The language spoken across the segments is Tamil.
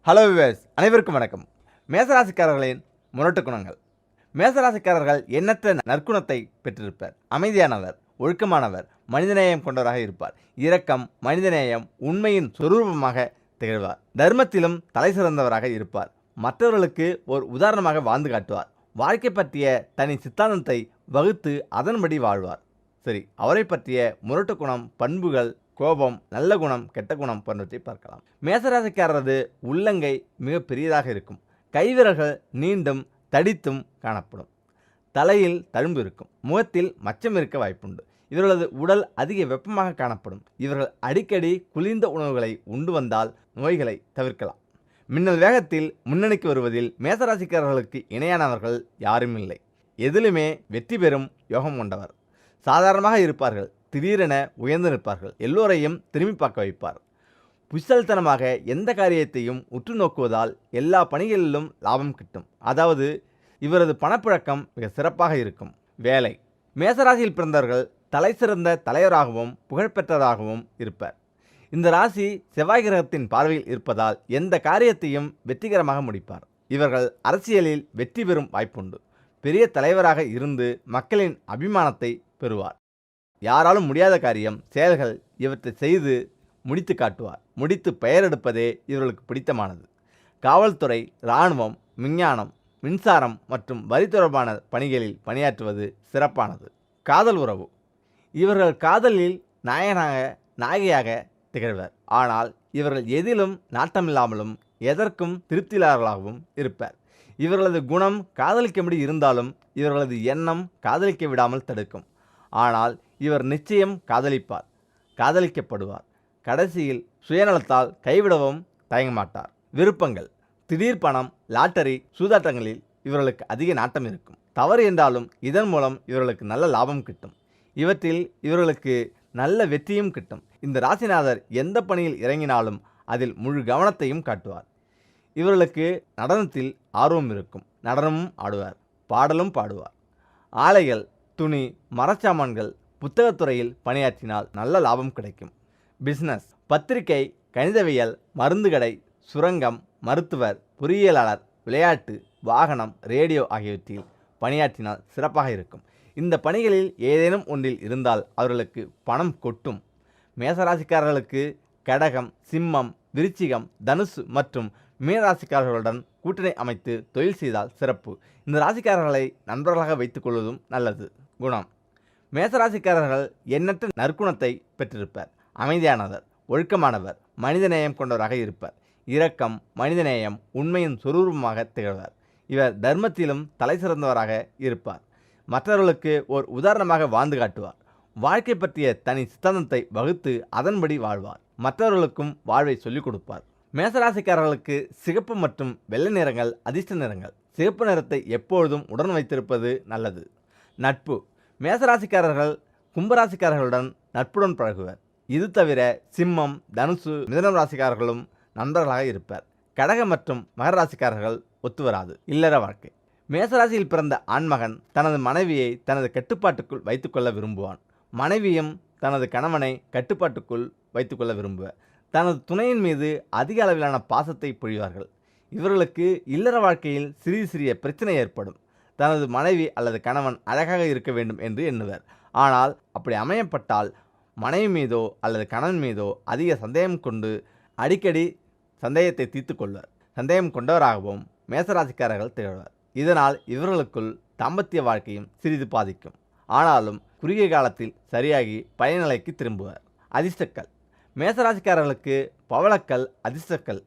ஹலோ வியூவர்ஸ், அனைவருக்கும் வணக்கம். மேசராசிக்காரர்களின் முரட்டு குணங்கள். மேசராசிக்காரர்கள் எண்ணற்ற நற்குணத்தை பெற்றிருப்பார். அமைதியானவர், ஒழுக்கமானவர், மனிதநேயம் கொண்டவராக இருப்பார். இரக்கம், மனிதநேயம், உண்மையின் சொரூபமாக திகழ்வார். தர்மத்திலும் தலை சிறந்தவராக இருப்பார். மற்றவர்களுக்கு ஒரு உதாரணமாக வாழ்ந்து காட்டுவார். வாழ்க்கை பற்றிய தனி சித்தாந்தத்தை வகுத்து அதன்படி வாழ்வார். சரி, அவரை பற்றிய முரட்டு குணம், பண்புகள், கோபம், நல்ல குணம், கெட்ட குணம் போன்றவற்றை பார்க்கலாம். மேசராசிக்காரரது உள்ளங்கை மிக பெரியதாக இருக்கும். கைவிரல்கள் நீண்டும் தடித்தும் காணப்படும். தலையில் தழும்பு இருக்கும். முகத்தில் மச்சம் இருக்க வாய்ப்புண்டு. இவர்களது உடல் அதிக வெப்பமாக காணப்படும். இவர்கள் அடிக்கடி குளிர்ந்த உணவுகளை உண்டு வந்தால் நோய்களை தவிர்க்கலாம். மின்னல் வேகத்தில் முன்னணிக்கு வருவதில் மேசராசிக்காரர்களுக்கு இணையானவர்கள் யாரும் இல்லை. எதிலுமே வெற்றி பெறும் யோகம் கொண்டவர். சாதாரணமாக இருப்பார்கள். திடீரென உயர்ந்து நிற்பார்கள். எல்லோரையும் திரும்பி பார்க்க வைப்பார். புஷல்தனமாக எந்த காரியத்தையும் உற்று நோக்குவதால் எல்லா பணிகளிலும் லாபம் கிட்டும். அதாவது இவரது பணப்புழக்கம் மிக சிறப்பாக இருக்கும். வேலை. மேசராசியில் பிறந்தவர்கள் தலை சிறந்த தலைவராகவும் புகழ்பெற்றதாகவும் இருப்பார். இந்த ராசி செவ்வாய் கிரகத்தின் பார்வையில் இருப்பதால் எந்த காரியத்தையும் வெற்றிகரமாக முடிப்பார். இவர்கள் அரசியலில் வெற்றி பெறும் வாய்ப்புண்டு. பெரிய தலைவராக இருந்து மக்களின் அபிமானத்தை பெறுவார். யாராலும் முடியாத காரியம், செயல்கள் இவற்றை செய்து முடித்து காட்டுவார். முடித்து பெயர் எடுப்பதே இவர்களுக்கு பிடித்தமானது. காவல்துறை, இராணுவம், விஞ்ஞானம், மின்சாரம் மற்றும் வரி தொடர்பான பணிகளில் பணியாற்றுவது சிறப்பானது. காதல் உறவு. இவர்கள் காதலில் நாயகியாக திகழ்வர். ஆனால் இவர்கள் எதிலும் நாட்டமில்லாமலும் எதற்கும் திருப்தியாளர்களாகவும் இருப்பார். இவர்களது குணம் காதலிக்கும்படி இருந்தாலும் இவர்களது எண்ணம் காதலிக்க விடாமல் தடுக்கும். ஆனால் இவர் நிச்சயம் காதலிப்பார், காதலிக்கப்படுவார். கடைசியில் சுயநலத்தால் கைவிடவும் தயங்க மாட்டார். விருப்பங்கள். திடீர் பணம், லாட்டரி, சூதாட்டங்களில் இவர்களுக்கு அதிக நாட்டம் இருக்கும். தவறு என்றாலும் இதன் மூலம் இவர்களுக்கு நல்ல லாபம் கிட்டும். இவற்றில் இவர்களுக்கு நல்ல வெற்றியும் கிட்டும். இந்த ராசிநாதர் எந்த பணியில் இறங்கினாலும் அதில் முழு கவனத்தையும் காட்டுவார். இவர்களுக்கு நடனத்தில் ஆர்வம் இருக்கும். நடனமும் ஆடுவார், பாடலும் பாடுவார். ஆலைகள், துணி, மரச்சாமான்கள், புத்தகத்துறையில் பணியாற்றினால் நல்ல லாபம் கிடைக்கும். பிஸ்னஸ். பத்திரிகை, கணிதவியல், மருந்து கடை, சுரங்கம், மருத்துவர், பொறியியலாளர், விளையாட்டு, வாகனம், ரேடியோ ஆகியவற்றில் பணியாற்றினால் சிறப்பாக இருக்கும். இந்த பணிகளில் ஏதேனும் ஒன்றில் இருந்தால் அவர்களுக்கு பணம் கொட்டும். மேசராசிக்காரர்களுக்கு கடகம், சிம்மம், விருச்சிகம், தனுசு மற்றும் மீனராசிக்காரர்களுடன் கூட்டணி அமைத்து தொழில் செய்தால் சிறப்பு. இந்த ராசிக்காரர்களை நண்பர்களாக வைத்துக் கொள்வதும் நல்லது. குணம். மேசராசிக்காரர்கள் எண்ணற்ற நற்குணத்தை பெற்றிருப்பார். அமைதியானவர், ஒழுக்கமானவர், மனிதநேயம் கொண்டவராக இருப்பார். இரக்கம், மனிதநேயம், உண்மையின் சொரூபமாக திகழ்வார். இவர் தர்மத்திலும் தலை சிறந்தவராக இருப்பார். மற்றவர்களுக்கு ஒரு உதாரணமாக வாழ்ந்து காட்டுவார். வாழ்க்கை பற்றிய தனி சித்தாந்தத்தை வகுத்து அதன்படி வாழ்வார். மற்றவர்களுக்கும் வாழ்வை சொல்லிக் கொடுப்பார். மேசராசிக்காரர்களுக்கு சிகப்பு மற்றும் வெள்ளை நிறங்கள் அதிர்ஷ்ட நிறங்கள். சிகப்பு நிறத்தை எப்பொழுதும் உடன் வைத்திருப்பது நல்லது. நட்பு. மேசராசிக்காரர்கள் கும்பராசிக்காரர்களுடன் நட்புடன் பழகுவர். இது தவிர சிம்மம், தனுசு, மிதுனம் ராசிக்காரர்களும் நண்பர்களாக இருப்பார். கடக மற்றும் மகர ராசிக்காரர்கள் ஒத்துவராது. இல்லற வாழ்க்கை. மேசராசியில் பிறந்த ஆண்மகன் தனது மனைவியை தனது கட்டுப்பாட்டுக்குள் வைத்துக்கொள்ள விரும்புவான். மனைவியும் தனது கணவனை கட்டுப்பாட்டுக்குள் வைத்துக்கொள்ள விரும்புவர். தனது துணையின் மீது அதிக அளவிலான பாசத்தை பொழிவார்கள். இவர்களுக்கு இல்லற வாழ்க்கையில் சிறிய சிறிய பிரச்சனை ஏற்படும். தனது மனைவி அல்லது கணவன் அழகாக இருக்க வேண்டும் என்று எண்ணுவர். ஆனால் அப்படி அமையப்பட்டால் மனைவி மீதோ அல்லது கணவன் மீதோ அதிக சந்தேகம் கொண்டு அடிக்கடி சந்தேகத்தை தீர்த்து கொள்வர். சந்தேகம் கொண்டவராகவும் மேசராசிக்காரர்கள் திகழ்வர். இதனால் இவர்களுக்குள் தாம்பத்திய வாழ்க்கையும் சிறிது பாதிக்கும். ஆனாலும் குறுகிய காலத்தில் சரியாகி பயனிலைக்கு திரும்புவர். அதிர்ஷ்டக்கல். மேசராசிக்காரர்களுக்கு பவளக்கல் அதிர்ஷ்டக்கல்.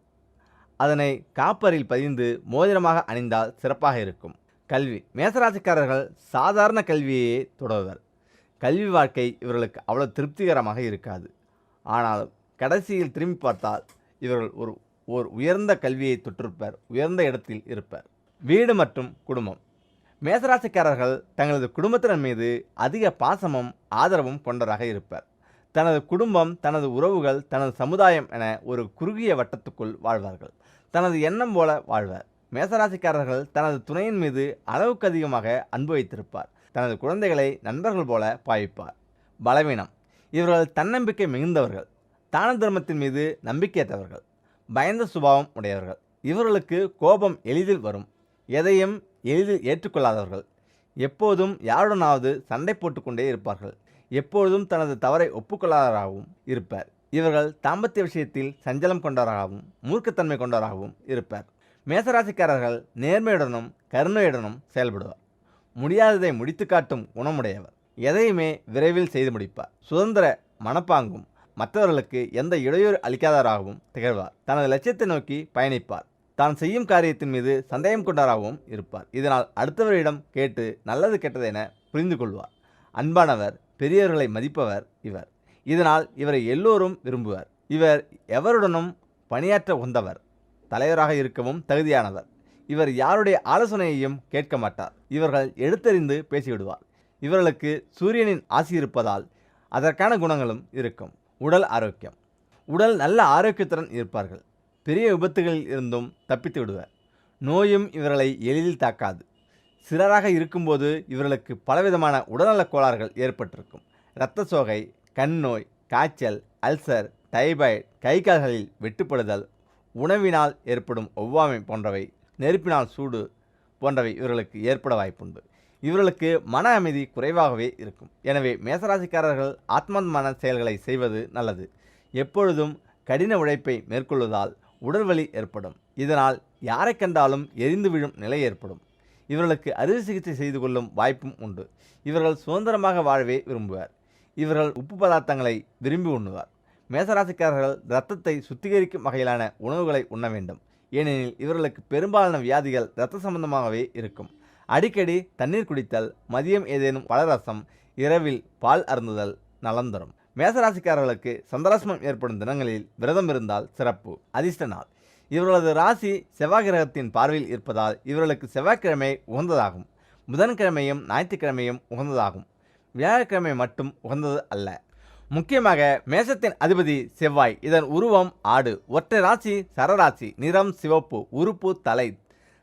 அதனை காப்பரில் பதிந்து மோதிரமாக அணிந்தால் சிறப்பாக இருக்கும். கல்வி. மேசராசிக்காரர்கள் சாதாரண கல்வியையே தொடர்வர். கல்வி வாழ்க்கை இவர்களுக்கு அவ்வளவு திருப்திகரமாக இருக்காது. ஆனாலும் கடைசியில் திரும்பி பார்த்தால் இவர்கள் ஒரு உயர்ந்த கல்வியை தொற்றிருப்பர், உயர்ந்த இடத்தில் இருப்பர். வீடு மற்றும் குடும்பம். மேசராசிக்காரர்கள் தங்களது குடும்பத்தினர் மீது அதிக பாசமும் ஆதரவும் கொண்டவராக இருப்பர். தனது குடும்பம், தனது உறவுகள், தனது சமுதாயம் என ஒரு குறுகிய வட்டத்துக்குள் வாழ்வார்கள். தனது எண்ணம் போல வாழ்வர். மேசராசிக்காரர்கள் தனது துணையின் மீது அளவுக்கு அதிகமாக அன்பு வைத்திருப்பார். தனது குழந்தைகளை நண்பர்கள் போல பாவிப்பார். பலவீனம். இவர்கள் தன்னம்பிக்கை மிகுந்தவர்கள். தான தர்மத்தின் மீது நம்பிக்கையற்றவர்கள். பயந்த சுபாவம் உடையவர்கள். இவர்களுக்கு கோபம் எளிதில் வரும். எதையும் எளிதில் ஏற்றுக்கொள்ளாதவர்கள். எப்போதும் யாருடனாவது சண்டை போட்டுக்கொண்டே இருப்பார்கள். எப்பொழுதும் தனது தவறை ஒப்புக்கொள்ளாதவராகவும் இருப்பார். இவர்கள் தாம்பத்திய விஷயத்தில் சஞ்சலம் கொண்டவராகவும் மூர்க்கத்தன்மை கொண்டவராகவும் இருப்பார். மேசராசிக்காரர்கள் நேர்மையுடனும் கருணையுடனும் செயல்படுவார். முடியாததை முடித்து காட்டும் குணமுடையவர். எதையுமே விரைவில் செய்து முடிப்பார். சுதந்திர மனப்பாங்கும் மற்றவர்களுக்கு எந்த இடையூறு அளிக்காதவராகவும் திகழ்வார். தனது லட்சியத்தை நோக்கி பயணிப்பார். தான் செய்யும் காரியத்தின் மீது சந்தேகம் கொண்டவராகவும் இருப்பார். இதனால் அடுத்தவரிடம் கேட்டு நல்லது கெட்டது என புரிந்து கொள்வார். அன்பானவர், பெரியவர்களை மதிப்பவர் இவர். இதனால் இவரை எல்லோரும் விரும்புவர். இவர் எவருடனும் பணியாற்ற உந்தவர். தலைவராக இருக்கவும் தகுதியானவர். இவர் யாருடைய ஆலோசனையையும் கேட்க மாட்டார். இவர்கள் எடுத்தறிந்து பேசிவிடுவார். இவர்களுக்கு சூரியனின் ஆசி இருப்பதால் அதற்கான குணங்களும் இருக்கும். உடல் ஆரோக்கியம். உடல் நல்ல ஆரோக்கியத்துடன் இருப்பார்கள். பெரிய விபத்துகளில் இருந்தும் தப்பித்து விடுவர். நோயும் இவர்களை எளிதில் தாக்காது. சிலராக இருக்கும்போது இவர்களுக்கு பலவிதமான உடல்நலக் கோளாறுகள் ஏற்பட்டிருக்கும். இரத்த சோகை, கண் நோய், காய்ச்சல், அல்சர், டைபாய்டு, கை கால்களில் வெட்டுப்படுதல், உணவினால் ஏற்படும் ஒவ்வாமை போன்றவை, நெருப்பினால் சூடு போன்றவை இவர்களுக்கு ஏற்பட வாய்ப்புண்டு. இவர்களுக்கு மன அமைதி குறைவாகவே இருக்கும். எனவே மேசராசிக்காரர்கள் ஆத்மார்த்தமான செயல்களை செய்வது நல்லது. எப்பொழுதும் கடின உழைப்பை மேற்கொள்வதால் உடல்வலி ஏற்படும். இதனால் யாரை கண்டாலும் எரிந்து விழும் நிலை ஏற்படும். இவர்களுக்கு அறுவை சிகிச்சை செய்து கொள்ளும் வாய்ப்பும் உண்டு. இவர்கள் சுதந்திரமாக வாழவே விரும்புவர். இவர்கள் உப்பு பதார்த்தங்களை விரும்பி உண்ணுவார். மேசராசிக்காரர்கள் இரத்தத்தை சுத்திகரிக்கும் வகையிலான உணவுகளை உண்ண வேண்டும். ஏனெனில் இவர்களுக்கு பெரும்பாலான வியாதிகள் இரத்த சம்பந்தமாகவே இருக்கும். அடிக்கடி தண்ணீர் குடித்தல், மதியம் ஏதேனும் பழரசம், இரவில் பால் அருந்துதல் நலம் தரும். மேசராசிக்காரர்களுக்கு சந்திராஷ்டமம் ஏற்படும் தினங்களில் விரதம் இருந்தால் சிறப்பு. அதிர்ஷ்ட நாள். இவர்களது ராசி செவ்வாய் கிரகத்தின் பார்வையில் இருப்பதால் இவர்களுக்கு செவ்வாய்க்கிழமை உகந்ததாகும். புதன்கிழமையும் ஞாயிற்றுக்கிழமையும் உகந்ததாகும். வியாழக்கிழமை மட்டும் உகந்தது அல்ல. முக்கியமாக மேசத்தின் அதிபதி செவ்வாய். இதன் உருவம் ஆடு. ஒற்றை ராசி, சரராசி. நிறம் சிவப்பு. உறுப்பு தலை.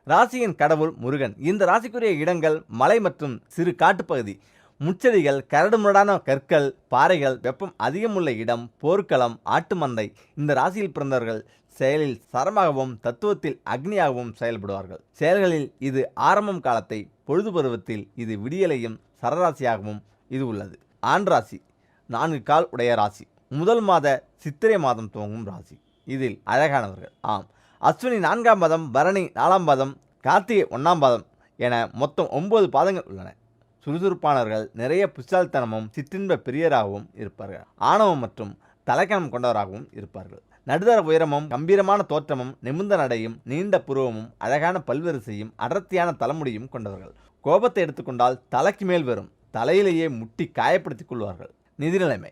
ராசியின் கடவுள் முருகன். இந்த ராசிக்குரிய இடங்கள் மலை மற்றும் சிறு காட்டுப்பகுதி, முச்செடிகள், கரடுமுரடான கற்கள், பாறைகள், வெப்பம் அதிகமுள்ள இடம், போர்க்களம், ஆட்டு மந்தை. இந்த ராசியில் பிறந்தவர்கள் செயலில் சரமாகவும் தத்துவத்தில் அக்னியாகவும் செயல்படுவார்கள். செயல்களில் இது ஆரம்பம் காலத்தை, பொழுது பருவத்தில் இது விடியலையும் சரராசியாகவும் இது உள்ளது. ஆண் ராசி 4 கால் உடைய ராசி. முதல் மாத சித்திரை மாதம் துவங்கும் ராசி. இதில் அழகானவர்கள். ஆம், அஸ்வினி 4ஆம் பாதம், பரணி 4ஆம் பாதம், கார்த்திகை 1ஆம் பாதம் என மொத்தம் 9 பாதங்கள் உள்ளன. சுறுசுறுப்பானவர்கள், நிறைய புத்தால்தனமும் சிற்றின்ப பிரியராகவும் இருப்பார்கள். ஆணவம் மற்றும் தலைக்கணம் கொண்டவராகவும் இருப்பார்கள். நடுத்தர உயரமும் கம்பீரமான தோற்றமும் நிமிர்ந்த நடையும் நீண்ட புருவமும் அழகான பல்வரிசையும் அடர்த்தியான தலைமுடியும் கொண்டவர்கள். கோபத்தை எடுத்துக்கொண்டால் தலைக்கு மேல் வரும். தலையிலேயே முட்டி காயப்படுத்திக் கொள்வார்கள். நிதி நிலைமை.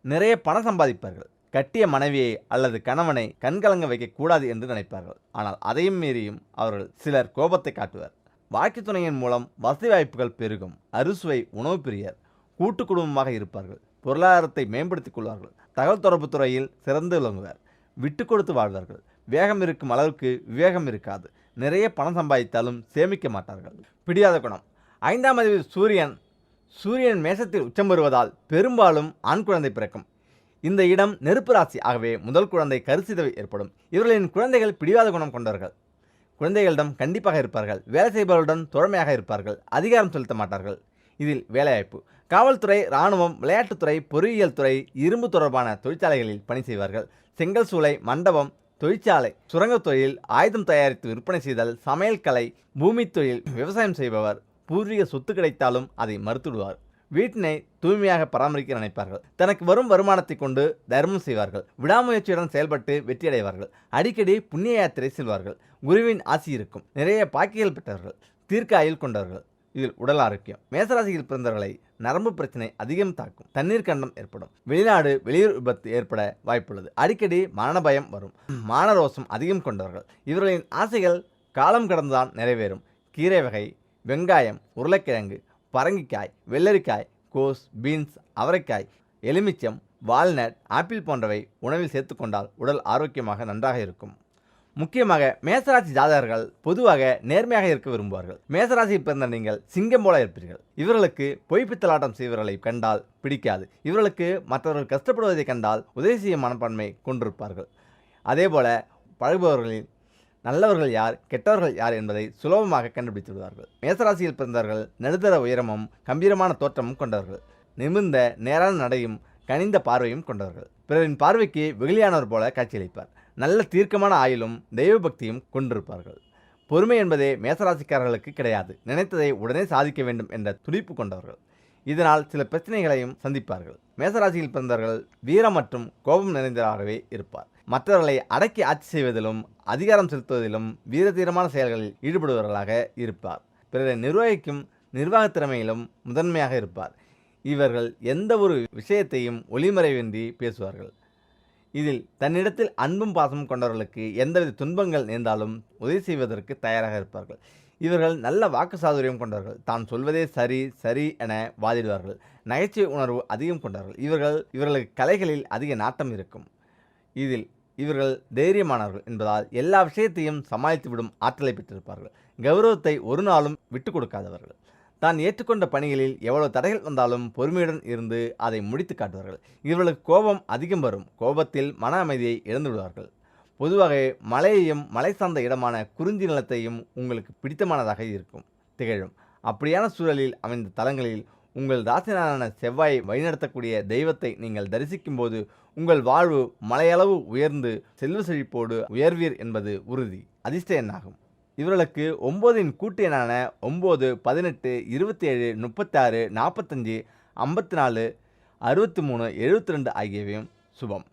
நிறைய பணம் சம்பாதிப்பார்கள். கட்டிய மனைவியை அல்லது கணவனை கண்கலங்க வைக்கக்கூடாது என்று நினைப்பார்கள். ஆனால் அதையும் மீறியும் அவர்கள் சிலர் கோபத்தை காட்டுவர். வாழ்க்கை துணையின் மூலம் வசதி வாய்ப்புகள் பெருகும். அறுசுவை உணவு பிரியர். கூட்டு குடும்பமாக இருப்பார்கள். பொருளாதாரத்தை மேம்படுத்திக் கொள்வார்கள். தகவல் தொடர்பு துறையில் சிறந்து விளங்குவர். விட்டு கொடுத்து வாழ்வார்கள். வேகம் இருக்கும் அளவுக்கு விவேகம் இருக்காது. நிறைய பணம் சம்பாதித்தாலும் சேமிக்க மாட்டார்கள். பிடியாத குணம். 5ஆம் அதிபதி சூரியன் மேசத்தில் உச்சம் பெறுவதால் பெரும்பாலும் ஆண் குழந்தை பிறக்கும். இந்த இடம் நெருப்பு ராசி. ஆகவே முதல் குழந்தை கருச்சிதவை ஏற்படும். இவர்களின் குழந்தைகள் பிடிவாத குணம் கொண்டவர்கள். குழந்தைகளிடம் கண்டிப்பாக இருப்பார்கள். வேலை செய்பவர்களுடன் தோழமையாக இருப்பார்கள். அதிகாரம் செலுத்த மாட்டார்கள். இதில் வேலைவாய்ப்பு. காவல்துறை, இராணுவம், விளையாட்டுத்துறை, பொறியியல் துறை, இரும்பு தொடர்பான தொழிற்சாலைகளில் பணி செய்வார்கள். செங்கல் சூளை, மண்டபம், தொழிற்சாலை, சுரங்கத் தொழில், ஆயுதம் தயாரித்து விற்பனை செய்தல், சமையல் கலை, பூமி தொழில், விவசாயம் செய்பவர். பூர்வீக சொத்து கிடைத்தாலும் அதை மறுத்துவிடுவார். வீட்டினை தூய்மையாக பராமரிக்க நினைப்பார்கள். தனக்கு வரும் வருமானத்தை கொண்டு தர்மம் செய்வார்கள். விடாமுயற்சியுடன் செயல்பட்டு வெற்றியடைவார்கள். அடிக்கடி புண்ணிய யாத்திரை செல்வார்கள். குருவின் ஆசி இருக்கும். நிறைய பாக்கிகள் பெற்றவர்கள். தீர்க்க ஆயுள் கொண்டவர்கள். இதில் உடல் ஆரோக்கியம். மேசராசியில் பிறந்தவர்களை நரம்பு பிரச்சனை அதிகம் தாக்கும். தண்ணீர் கண்டம் ஏற்படும். வெளிநாடு, வெளியூர் விபத்து ஏற்பட வாய்ப்புள்ளது. அடிக்கடி மரண பயம் வரும். மானரோசம் அதிகம் கொண்டவர்கள். இவர்களின் ஆசைகள் காலம் கடந்துதான் நிறைவேறும். கீரை வகை, வெங்காயம், உருளைக்கிழங்கு, பரங்கிக்காய், வெள்ளரிக்காய், கோஸ், பீன்ஸ், அவரைக்காய், எலுமிச்சம், வால்நட், ஆப்பிள் போன்றவை உணவில் சேர்த்துக்கொண்டால் உடல் ஆரோக்கியமாக நன்றாக இருக்கும். முக்கியமாக மேசராசி ஜாதகர்கள் பொதுவாக நேர்மையாக இருக்க விரும்புவார்கள். மேசராசியில் பிறந்த நீங்கள் சிங்கம் போல இருப்பீர்கள். இவர்களுக்கு பொய்ப்பித்தலாட்டம் செய்வர்களை கண்டால் பிடிக்காது. இவர்களுக்கு மற்றவர்கள் கஷ்டப்படுவதை கண்டால் உதவி செய்யும் மனப்பான்மை கொண்டிருப்பார்கள். அதேபோல பழகுபவர்களில் நல்லவர்கள் யார் கெட்டவர்கள் யார் என்பதை சுலபமாக கண்டுபிடித்து விடுவார்கள். மேசராசியில் பிறந்தவர்கள் நடுத்தர உயரமும் கம்பீரமான தோற்றமும் கொண்டவர்கள். நிமிர்ந்த நேரான நடையும் கனிந்த பார்வையும் கொண்டவர்கள். பிறரின் பார்வைக்கு வெகுளியானவர் போல காட்சியளிப்பார். நல்ல தீர்க்கமான ஆயுளும் தெய்வ பக்தியும் கொண்டிருப்பார்கள். பொறுமை என்பதே மேசராசிக்காரர்களுக்கு கிடையாது. நினைத்ததை உடனே சாதிக்க வேண்டும் என்ற துடிப்பு கொண்டவர்கள். இதனால் சில பிரச்சனைகளையும் சந்திப்பார்கள். மேசராசியில் பிறந்தவர்கள் வீரம் மற்றும் கோபம் நிறைந்தவராகவே இருப்பார். மற்றவர்களை அடக்கி ஆட்சி செய்வதிலும் அதிகாரம் செலுத்துவதிலும் வீரதீரமான செயல்களில் ஈடுபடுபவர்களாக இருப்பார். பிறரை நிர்வகிக்கும் நிர்வாக திறமையிலும் முதன்மையாக இருப்பார். இவர்கள் எந்த ஒரு விஷயத்தையும் ஒளிமறைவின்றி பேசுவார்கள். இதில் தன்னிடத்தில் அன்பும் பாசமும் கொண்டவர்களுக்கு எந்தவித துன்பங்கள் நேர்ந்தாலும் உதவி செய்வதற்கு தயாராக இருப்பார்கள். இவர்கள் நல்ல வாக்கு சாதுரியம் கொண்டவர்கள். தான் சொல்வதே சரி சரி என வாதிடுவார்கள். நகைச்சுவை உணர்வு அதிகம் கொண்டவர்கள். இவர்களுக்கு கலைகளில் அதிக நாட்டம் இருக்கும். இதில் இவர்கள் தைரியமானவர்கள் என்பதால் எல்லா விஷயத்தையும் சமாளித்துவிடும் ஆற்றலை பெற்றிருப்பார்கள். கௌரவத்தை ஒரு நாளும் விட்டு கொடுக்காதவர்கள். தான் ஏற்றுக்கொண்ட பணிகளில் எவ்வளவு தடைகள் வந்தாலும் பொறுமையுடன் இருந்து அதை முடித்து காட்டுவார்கள். இவர்களுக்கு கோபம் அதிகம் வரும். கோபத்தில் மன அமைதியை இழந்து விடுவார்கள். பொதுவாக மலையையும் மலை சார்ந்த இடமான குறிஞ்சி நிலத்தையும் உங்களுக்கு பிடித்தமானதாக திகழும். அப்படியான சூழலில் அமைந்த தலங்களில் உங்கள் ராசினான செவ்வாயை வழிநடத்தக்கூடிய தெய்வத்தை நீங்கள் தரிசிக்கும் போது உங்கள் வாழ்வு மலையளவு உயர்ந்து செல்வ செழிப்போடு உயர்வீர் என்பது உறுதி. அதிர்ஷ்ட எண்ணாகும். இவர்களுக்கு 9இன் கூட்டு எண்ணான 9, 18, 27, 36, 45, 54, 63, 72 ஆகியவையும் சுபம்.